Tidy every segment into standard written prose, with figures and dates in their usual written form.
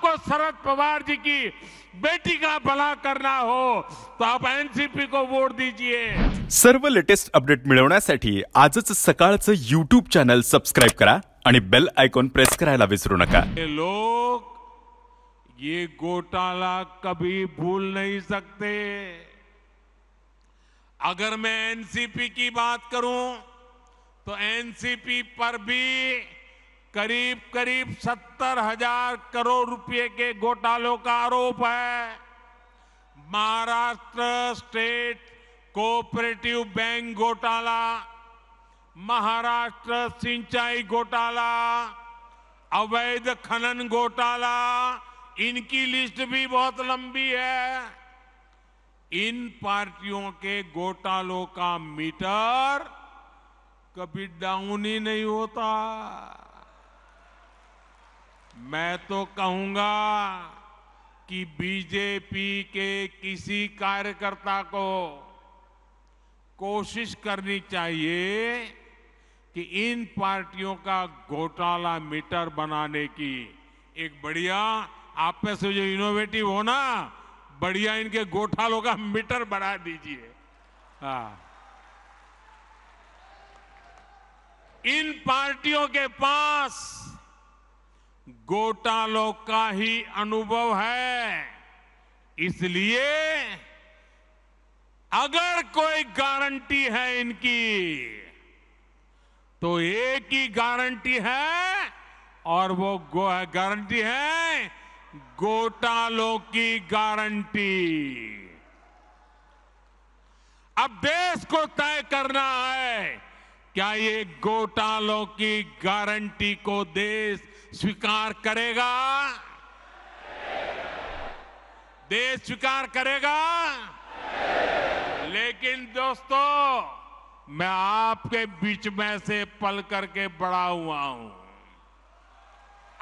आपको शरद पवार जी की बेटी का भला करना हो तो आप एनसीपी को वोट दीजिए। सर्व लेटेस्ट अपडेट मिळवण्यासाठी आजच सकाळचं YouTube चॅनल सबस्क्राइब करा आणि बेल आयकॉन प्रेस करायला विसरू नका। ये लोग ये घोटाला कभी भूल नहीं सकते। अगर मैं एनसीपी की बात करूं तो एनसीपी पर भी करीब 70,000 करोड़ रुपए के घोटालों का आरोप है। महाराष्ट्र स्टेट कोऑपरेटिव बैंक घोटाला, महाराष्ट्र सिंचाई घोटाला, अवैध खनन घोटाला, इनकी लिस्ट भी बहुत लंबी है। इन पार्टियों के घोटालों का मीटर कभी डाउन ही नहीं होता। मैं तो कहूंगा कि बीजेपी के किसी कार्यकर्ता को कोशिश करनी चाहिए कि इन पार्टियों का घोटाला मीटर बनाने की एक बढ़िया, आप में से जो इनोवेटिव हो ना, बढ़िया इनके घोटालों का मीटर बना दीजिए। हाँ, इन पार्टियों के पास घोटालों का ही अनुभव है, इसलिए अगर कोई गारंटी है इनकी तो एक ही गारंटी है, और वो गारंटी है घोटालों की गारंटी। अब देश को तय करना है, क्या ये घोटालों की गारंटी को देश स्वीकार करेगा? देश स्वीकार करेगा? लेकिन दोस्तों, मैं आपके बीच में से पल करके बड़ा हुआ हूं।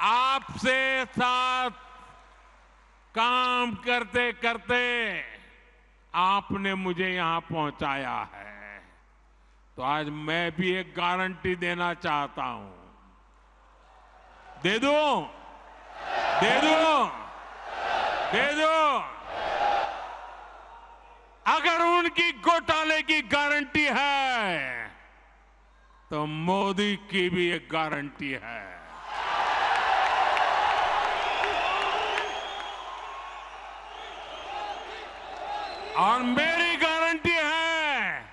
आपसे साथ काम करते करते आपने मुझे यहां पहुंचाया है, तो आज मैं भी एक गारंटी देना चाहता हूं। दे दूं? दे दूं? दे दूं? अगर उनकी घोटाले की गारंटी है तो मोदी की भी एक गारंटी है। और मेरी गारंटी है,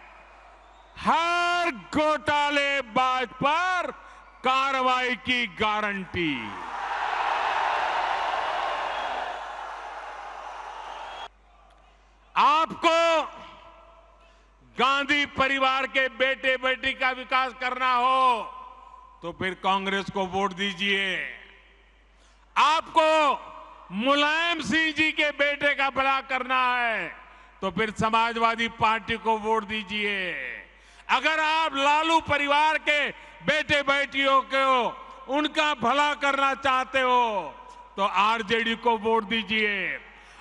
हर घोटालेबाज पर कार्रवाई की गारंटी। आपको गांधी परिवार के बेटे बेटी का विकास करना हो तो फिर कांग्रेस को वोट दीजिए। आपको मुलायम सिंह जी के बेटे का भला करना है तो फिर समाजवादी पार्टी को वोट दीजिए। अगर आप लालू परिवार के बेटे बेटियों को उनका भला करना चाहते हो तो आरजेडी को वोट दीजिए।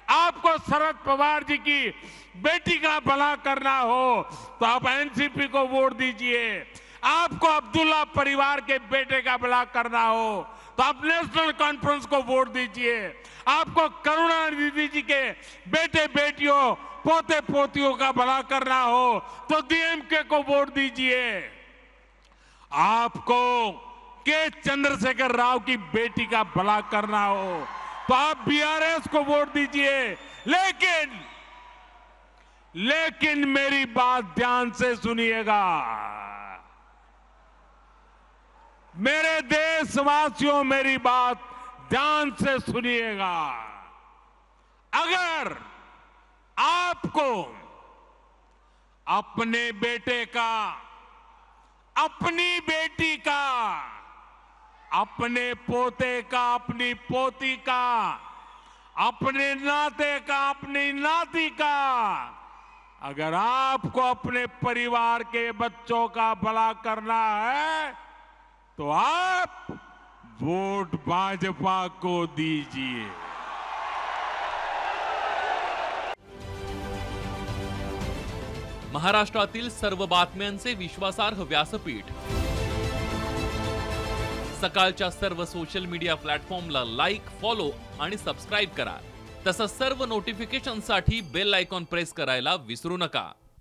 आपको शरद पवार जी की बेटी का भला करना हो तो आप एनसीपी को वोट दीजिए। आपको अब्दुल्ला परिवार के बेटे का भला करना हो तो आप नेशनल कॉन्फ्रेंस को वोट दीजिए। आपको करुणानिधि जी के बेटे बेटियों पोते पोतियों का भला करना हो तो डीएमके को वोट दीजिए। आपको के चंद्रशेखर राव की बेटी का भला करना हो तो आप बीआरएस को वोट दीजिए। लेकिन मेरी बात ध्यान से सुनिएगा, मेरे देशवासियों, मेरी बात ध्यान से सुनिएगा। अगर आपको अपने बेटे का, अपनी बेटी का, अपने पोते का, अपनी पोती का, अपने नाते का, अपनी नाती का, अगर आपको अपने परिवार के बच्चों का भला करना है तो आप वोट भाजपा को दीजिए। महाराष्ट्रातील सर्व बातम्यांचे विश्वासार्ह व्यासपीठ सकाळच्या सर्व सोशल मीडिया प्लॅटफॉर्मला लाईक, फॉलो आणि सबस्क्राईब करा. तसंच सर्व नोटिफिकेशनसाठी बेल आयकॉन प्रेस करायला विसरू नका.